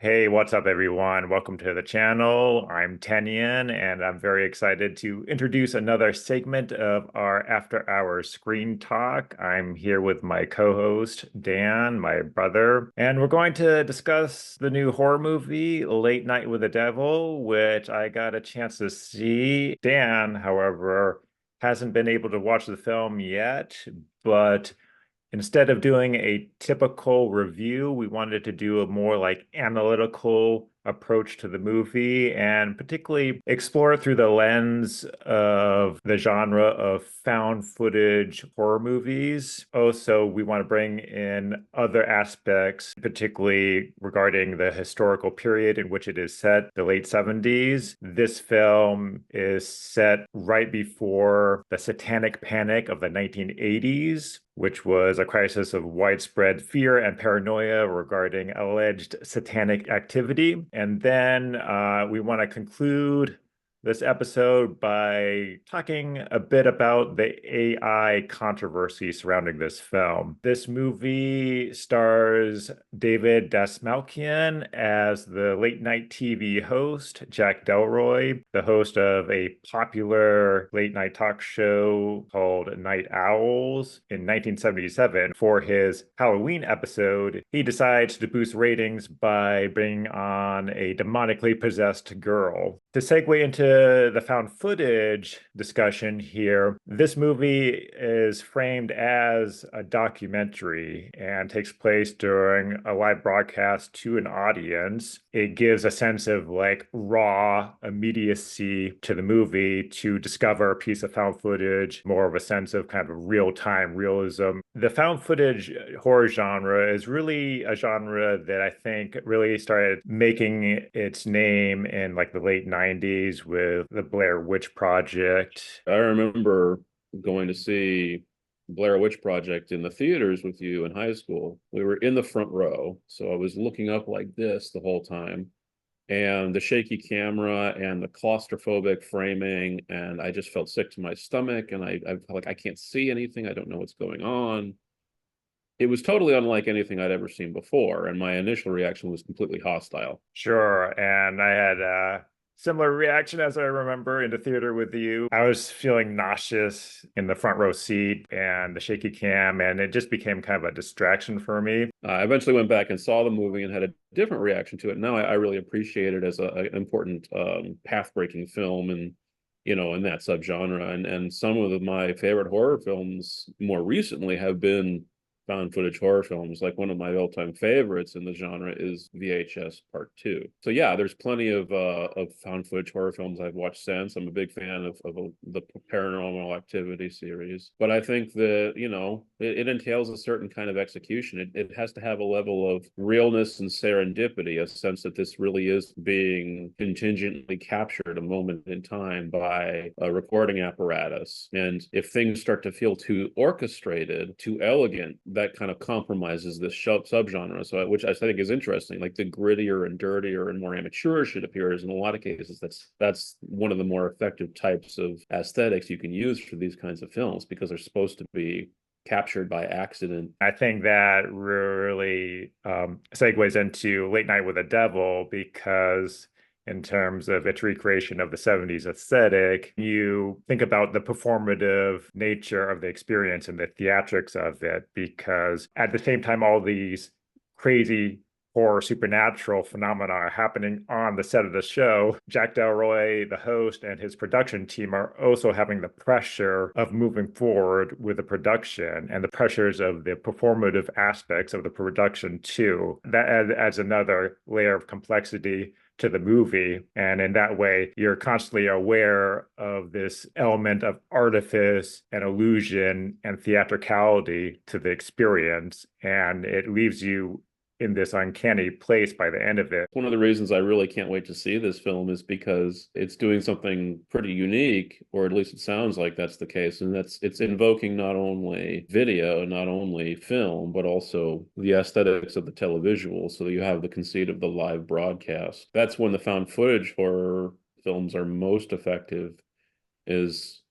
Hey, what's up, everyone? Welcome to the channel. I'm Tenyan, and I'm very excited to introduce another segment of our After Hours Screen Talk. I'm here with my co-host, Dan, my brother, and we're going to discuss the new horror movie, Late Night with the Devil, which I got a chance to see. Dan, however, hasn't been able to watch the film yet, but instead of doing a typical review, we wanted to do a more like analytical approach to the movie and particularly explore it through the lens of the genre of found footage horror movies. Also, we want to bring in other aspects, particularly regarding the historical period in which it is set, the late 70s. This film is set right before the Satanic Panic of the 1980s, which was a crisis of widespread fear and paranoia regarding alleged satanic activity. And then we want to conclude this episode by talking a bit about the AI controversy surrounding this film. This movie stars David Dastmalchian as the late night TV host, Jack Delroy, the host of a popular late night talk show called Night Owls. In 1977, for his Halloween episode, he decides to boost ratings by bringing on a demonically possessed girl. To segue into the found footage discussion here, this movie is framed as a documentary and takes place during a live broadcast to an audience. It gives a sense of like raw immediacy to the movie to discover a piece of found footage, more of a sense of kind of real-time realism. The found footage horror genre is really a genre that I think really started making its name in like the late 90s with the Blair Witch Project. I remember going to see Blair Witch Project in the theaters with you in high school. We were in the front row, so I was looking up like this the whole time, and the shaky camera and the claustrophobic framing, and I just felt sick to my stomach, and I felt like I can't see anything. I don't know what's going on. It was totally unlike anything I'd ever seen before, and my initial reaction was completely hostile. Sure, and I had a similar reaction as I remember in the theater with you. I was feeling nauseous in the front row seat and the shaky cam, and it just became kind of a distraction for me. I eventually went back and saw the movie and had a different reaction to it. Now I really appreciate it as an important path-breaking film, and in that subgenre. And some of my favorite horror films more recently have been found footage horror films. Like one of my all-time favorites in the genre is VHS Part 2. So yeah, there's plenty of found footage horror films I've watched since. I'm a big fan of the Paranormal Activity series, but I think that it entails a certain kind of execution. It has to have a level of realness and serendipity, a sense that this really is being contingently captured a moment in time by a recording apparatus. And if things start to feel too orchestrated, too elegant, that kind of compromises this subgenre. So, which I think is interesting. Like the grittier and dirtier and more amateurish it appears, in a lot of cases, that's one of the more effective types of aesthetics you can use for these kinds of films, because they're supposed to be captured by accident. I think that really segues into Late Night with the Devil because in terms of its recreation of the 70s aesthetic, you think about the performative nature of the experience and the theatrics of it, because at the same time, all these crazy horror supernatural phenomena are happening on the set of the show. Jack Delroy, the host, and his production team are also having the pressure of moving forward with the production and the pressures of the performative aspects of the production too. That adds another layer of complexity to the movie. And in that way, you're constantly aware of this element of artifice and illusion and theatricality to the experience. And it leaves you in this uncanny place by the end of it. One of the reasons I really can't wait to see this film is because it's doing something pretty unique, or at least it sounds like that's the case, and it's invoking not only video, not only film, but also the aesthetics of the televisual. So you have the conceit of the live broadcast. That's when the found footage horror films are most effective, is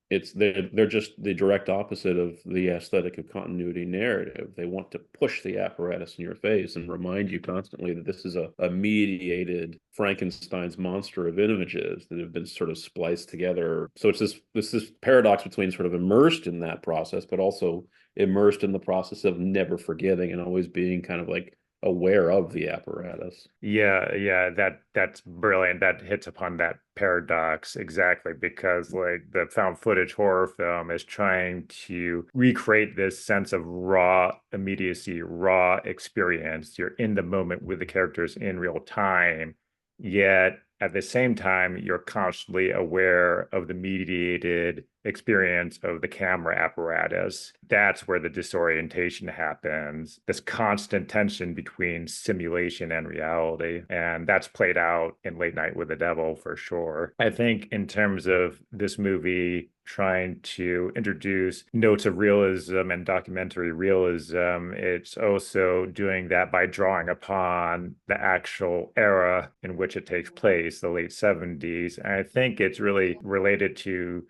they're just the direct opposite of the aesthetic of continuity narrative. They want to push the apparatus in your face and remind you constantly that this is a mediated Frankenstein's monster of images that have been sort of spliced together. So it's this paradox between sort of immersed in that process, but also immersed in the process of never forgetting and always being kind of like aware of the apparatus. Yeah, that's brilliant. That hits upon that paradox exactly because like the found footage horror film is trying to recreate this sense of raw immediacy, raw experience. You're in the moment with the characters in real time, yet at the same time, you're constantly aware of the mediated experience of the camera apparatus. That's where the disorientation happens, this constant tension between simulation and reality. And that's played out in Late Night with the Devil for sure. I think, in terms of this movie trying to introduce notes of realism and documentary realism, it's also doing that by drawing upon the actual era in which it takes place, the late 70s. And I think it's really related to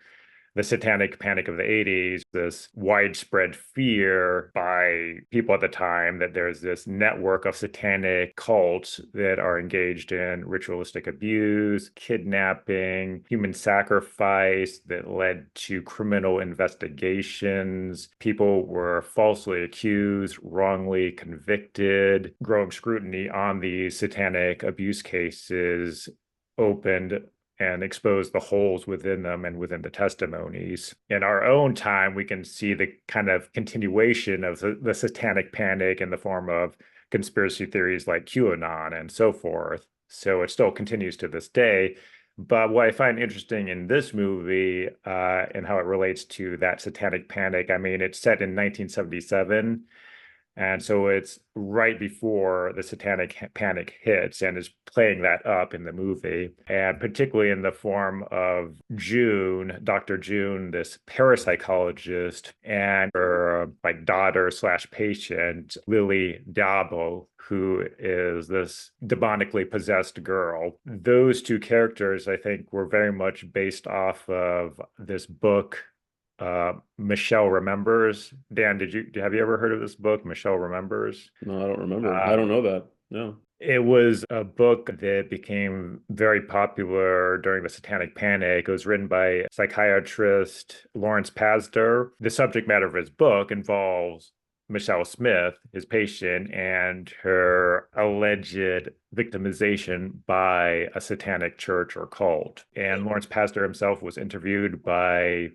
the Satanic Panic of the 80s, this widespread fear by people at the time that there's this network of satanic cults that are engaged in ritualistic abuse, kidnapping, human sacrifice that led to criminal investigations. People were falsely accused, wrongly convicted. Growing scrutiny on these satanic abuse cases opened and expose the holes within them and within the testimonies. In our own time, we can see the kind of continuation of the satanic panic in the form of conspiracy theories like QAnon and so forth. So it still continues to this day. But what I find interesting in this movie and how it relates to that satanic panic, I mean, it's set in 1977. And so it's right before the Satanic Panic hits and is playing that up in the movie. And particularly in the form of June, Dr. June, this parapsychologist, and her like daughter slash patient, Lily Dabo, who is this demonically possessed girl. Those two characters, I think, were very much based off of this book Michelle Remembers. Dan, have you ever heard of this book, Michelle Remembers? No, I don't remember. I Uh, don't know that. No. it was a book that became very popular during the Satanic Panic. It was written by psychiatrist Lawrence Pastor. The subject matter of his book involves Michelle Smith, his patient, and her alleged victimization by a satanic church or cult. And Lawrence Pastor himself was interviewed by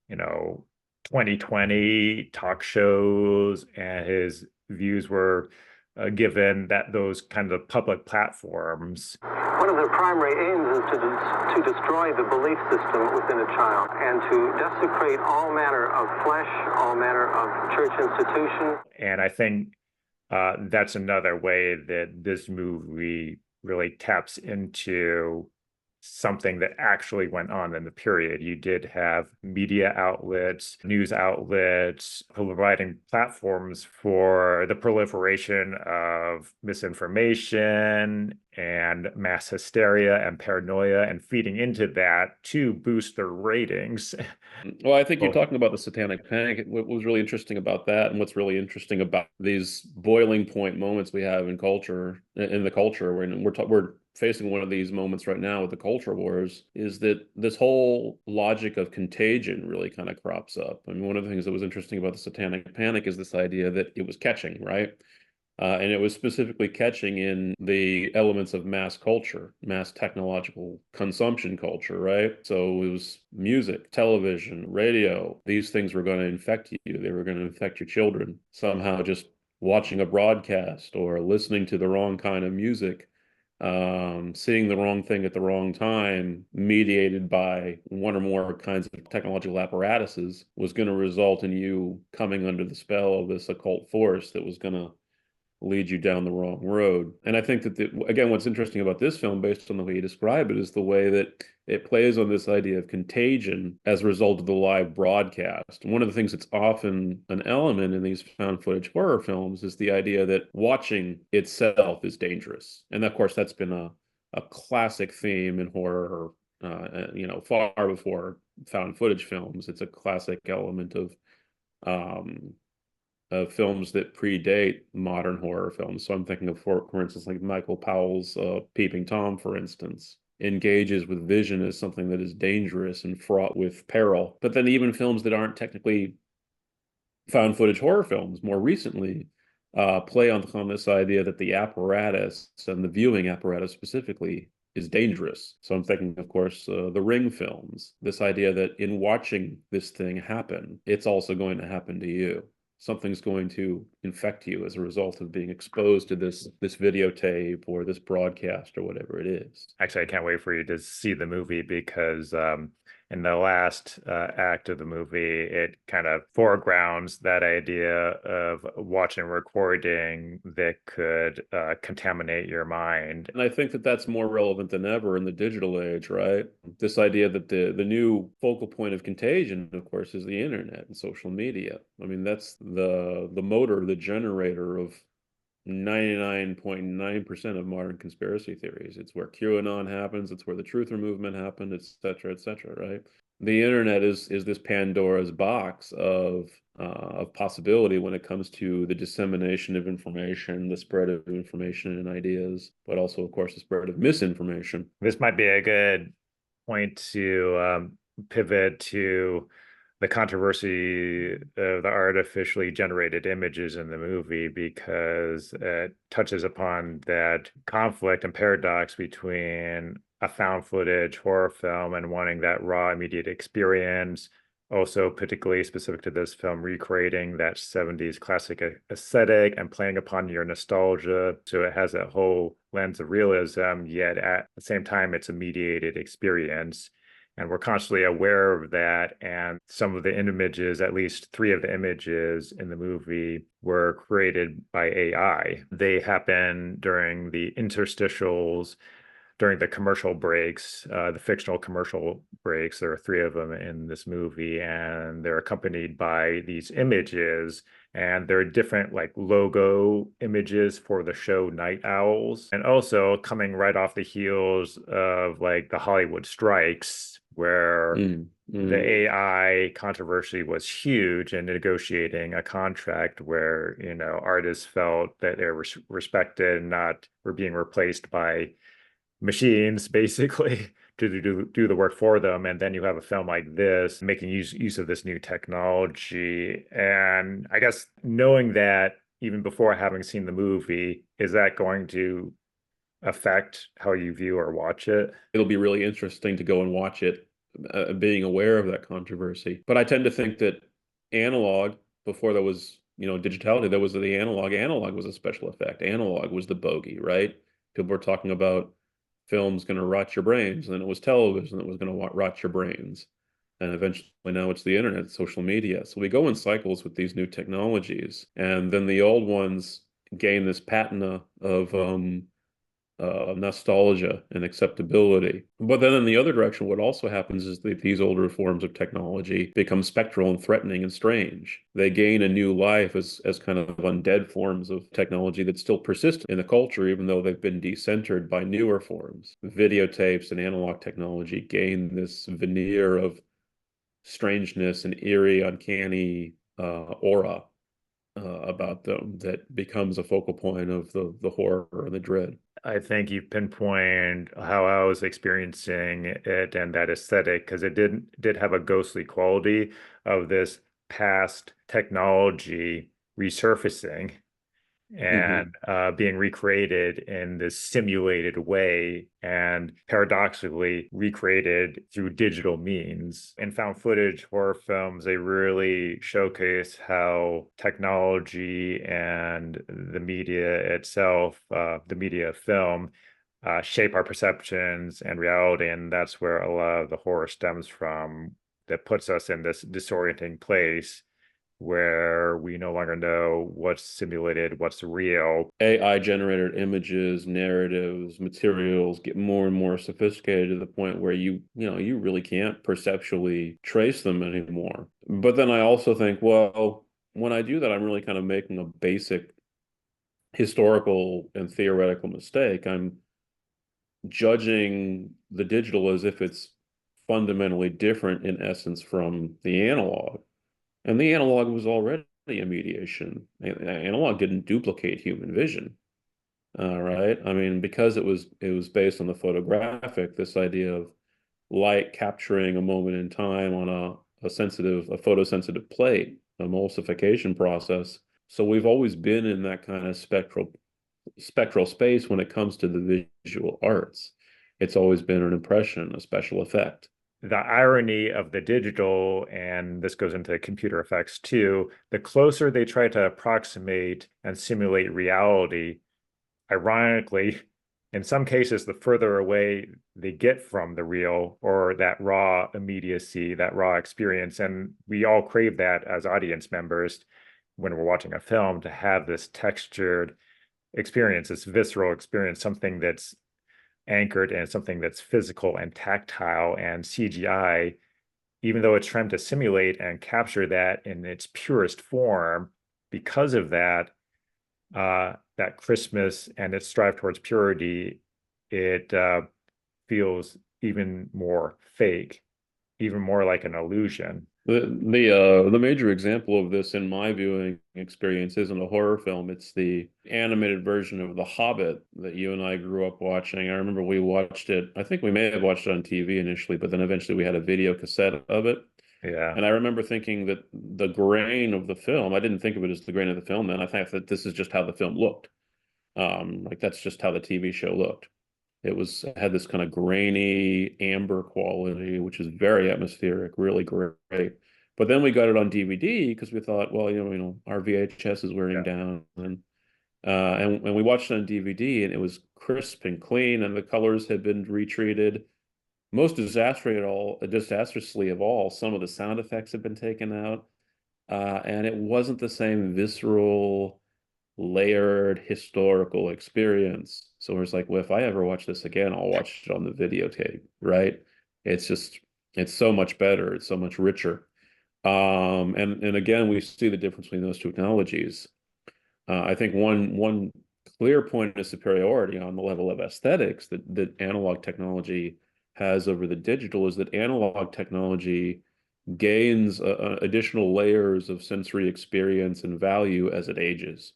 2020 talk shows, and his views were given that those kind of public platforms. One of their primary aims is to destroy the belief system within a child and to desecrate all manner of flesh, all manner of church institution. And I think that's another way that this movie really taps into something that actually went on in the period. You did have media outlets, news outlets providing platforms for the proliferation of misinformation and mass hysteria and paranoia and feeding into that to boost their ratings. Well, I think you're talking about the Satanic Panic. What was really interesting about that, and what's really interesting about these boiling point moments we have in culture, in the culture, when we're facing one of these moments right now with the culture wars, is that this whole logic of contagion really kind of crops up. I mean, one of the things that was interesting about the Satanic Panic is this idea that it was catching, right? And it was specifically catching in the elements of mass culture, mass technological consumption culture, right? So it was music, television, radio. These things were going to infect you. They were going to infect your children. Somehow just watching a broadcast or listening to the wrong kind of music, seeing the wrong thing at the wrong time, mediated by one or more kinds of technological apparatuses, was going to result in you coming under the spell of this occult force that was going to lead you down the wrong road. And I think that, again, what's interesting about this film, based on the way you describe it, is the way that it plays on this idea of contagion as a result of the live broadcast. And one of the things that's often an element in these found footage horror films is the idea that watching itself is dangerous. And of course, that's been a classic theme in horror far before found footage films. It's a classic element of films that predate modern horror films. So I'm thinking of, for instance, like Michael Powell's Peeping Tom, for instance, engages with vision as something that is dangerous and fraught with peril. But then even films that aren't technically found footage horror films more recently play on this idea that the apparatus and the viewing apparatus specifically is dangerous. So I'm thinking, of course, the Ring films, this idea that in watching this thing happen, it's also going to happen to you. Something's going to infect you as a result of being exposed to this videotape or this broadcast or whatever it is. Actually, I can't wait for you to see the movie because in the last act of the movie, it kind of foregrounds that idea of watching a recording that could contaminate your mind. And I think that that's more relevant than ever in the digital age, right? This idea that the new focal point of contagion, of course, is the internet and social media. I mean, that's the motor, the generator of 99.9% of modern conspiracy theories. It's where QAnon happens, it's where the truther movement happened, et cetera, right? The internet is this Pandora's box of possibility when it comes to the dissemination of information, the spread of information and ideas, but also, of course, the spread of misinformation. This might be a good point to pivot to the controversy of the artificially generated images in the movie, because it touches upon that conflict and paradox between a found footage horror film and wanting that raw, immediate experience. Also, particularly specific to this film, recreating that 70s classic aesthetic and playing upon your nostalgia. So it has a whole lens of realism, yet at the same time, it's a mediated experience. And we're constantly aware of that. And some of the images, at least 3 of the images in the movie, were created by AI. They happen during the interstitials, during the commercial breaks, the fictional commercial breaks. There are 3 of them in this movie, and they're accompanied by these images. And there are different like logo images for the show Night Owls. And also coming right off the heels of like the Hollywood strikes, where the AI controversy was huge in negotiating a contract where, artists felt that they were respected and not were being replaced by machines basically to do the work for them. And then you have a film like this making use of this new technology. And I guess knowing that even before having seen the movie, is that going to affect how you view or watch it? It'll be really interesting to go and watch it, being aware of that controversy. But I tend to think that analog, before there was, digitality, there was the analog. Analog was a special effect. Analog was the bogey, right? People were talking about film's going to rot your brains, and then it was television that was going to rot your brains. And eventually now it's the internet, social media. So we go in cycles with these new technologies, and then the old ones gain this patina of nostalgia and acceptability. But then in the other direction, what also happens is that these older forms of technology become spectral and threatening and strange. They gain a new life as kind of undead forms of technology that still persist in the culture, even though they've been decentered by newer forms. Videotapes and analog technology gain this veneer of strangeness and eerie, uncanny aura about them that becomes a focal point of the horror and the dread. I think you pinpointed how I was experiencing it and that aesthetic, because it did have a ghostly quality of this past technology resurfacing and being recreated in this simulated way, and paradoxically recreated through digital means. In found footage horror films, they really showcase how technology and the media itself, the media of film, shape our perceptions and reality. And that's where a lot of the horror stems from, that puts us in this disorienting place where we no longer know what's simulated, what's real. AI generated images, narratives, materials get more and more sophisticated to the point where you really can't perceptually trace them anymore. But then I also think, well, when I do that, I'm really kind of making a basic historical and theoretical mistake. I'm judging the digital as if it's fundamentally different in essence from the analog. And the analog was already a mediation. Analog didn't duplicate human vision. Right. I mean, because it was based on the photographic, this idea of light capturing a moment in time on a photosensitive plate, emulsification process. So we've always been in that kind of spectral space when it comes to the visual arts. It's always been an impression, a special effect. The irony of the digital, and this goes into computer effects too, the closer they try to approximate and simulate reality, ironically, in some cases, the further away they get from the real or that raw immediacy, that raw experience. And we all crave that as audience members when we're watching a film, to have this textured experience, this visceral experience, something that's anchored in something that's physical and tactile. And CGI, even though it's trying to simulate and capture that in its purest form, because of that, that Christmas and its strive towards purity, it feels even more fake, even more like an illusion. The major example of this in my viewing experience isn't a horror film. It's the animated version of The Hobbit that you and I grew up watching. I remember we watched it. I think we may have watched it on TV initially, but then eventually we had a video cassette of it. Yeah. And I remember thinking that the grain of the film, I didn't think of it as the grain of the film then. I thought that this is just how the film looked. Like that's just how the TV show looked. It had this kind of grainy amber quality, which is very atmospheric, really great. But then we got it on DVD because we thought, well, our VHS is wearing Yeah. down, and we watched it on DVD, and it was crisp and clean, and the colors had been retreated. Most disastrously of all, some of the sound effects had been taken out, and it wasn't the same visceral, layered historical experience. So it's like, well, if I ever watch this again, I'll watch it on the videotape, right? It's so much better. It's so much richer. And again, we see the difference between those two technologies. I think one clear point of superiority on the level of aesthetics that analog technology has over the digital is that analog technology gains additional layers of sensory experience and value as it ages.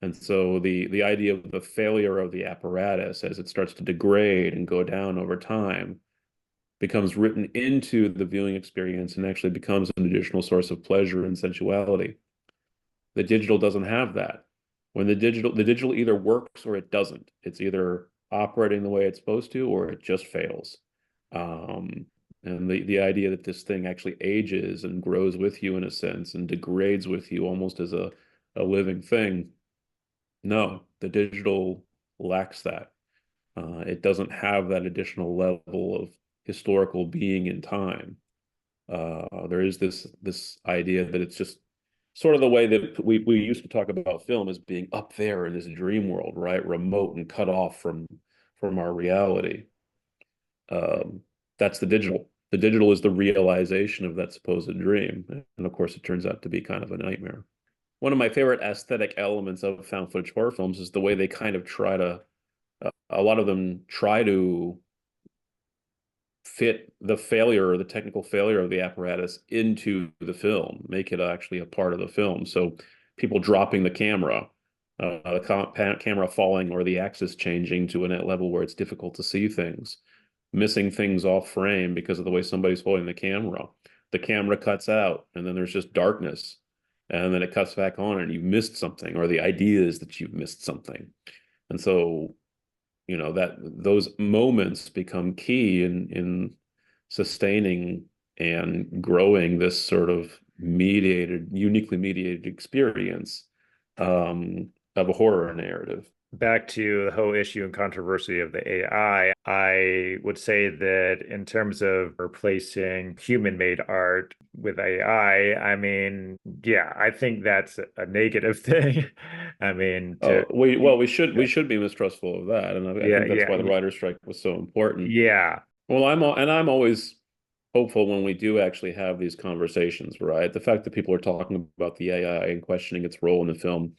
And so the idea of the failure of the apparatus as it starts to degrade and go down over time becomes written into the viewing experience and actually becomes an additional source of pleasure and sensuality. The digital doesn't have that. When the digital either works or it doesn't. It's either operating the way it's supposed to or it just fails. And the idea that this thing actually ages and grows with you in a sense and degrades with you almost as a living thing. No, the digital lacks that. It doesn't have that additional level of historical being in time. There is this idea that it's just sort of the way that we used to talk about film as being up there in this dream world, right? Remote and cut off from our reality. That's the digital. The digital is the realization of that supposed dream. And of course, it turns out to be kind of a nightmare. One of my favorite aesthetic elements of found footage horror films is the way they kind of a lot of them try to fit the failure or the technical failure of the apparatus into the film, make it actually a part of the film. So people dropping the camera, camera falling or the axis changing to a level where it's difficult to see things, missing things off frame because of the way somebody's holding the camera. The camera cuts out and then there's just darkness. And then it cuts back on and you've missed something, or the idea is that you've missed something. And so, that those moments become key in sustaining and growing this sort of uniquely mediated experience of a horror narrative. Back to the whole issue and controversy of the AI, I would say that in terms of replacing human-made art with AI, I mean, yeah, I think that's a negative thing. I mean, We should be mistrustful of that, and I yeah, think that's yeah, why the writer's strike was so important. yeah, Well, I'm always hopeful when we do actually have these conversations, right? The fact that people are talking about the AI and questioning its role in the film,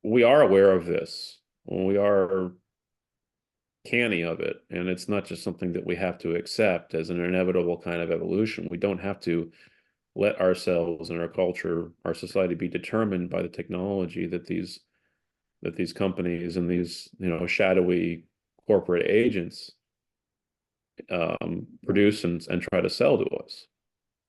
we are aware of this. We are canny of it, and it's not just something that we have to accept as an inevitable kind of evolution. We don't have to let ourselves and our culture, our society, be determined by the technology that these companies and these, you know, shadowy corporate agents produce and try to sell to us.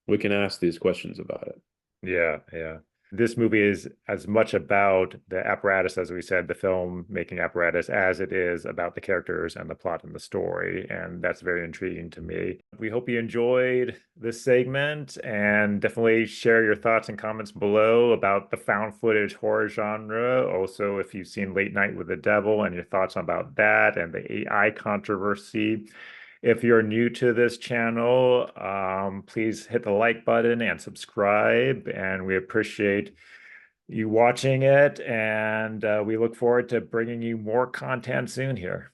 We can ask these questions about it. Yeah, yeah. This movie is as much about the apparatus, as we said, the film making apparatus, as it is about the characters and the plot and the story. And that's very intriguing to me. We hope you enjoyed this segment, and definitely share your thoughts and comments below about the found footage horror genre. Also, if you've seen Late Night with the Devil and your thoughts about that and the AI controversy. If you're new to this channel, please hit the like button and subscribe. And we appreciate you watching it. And we look forward to bringing you more content soon here.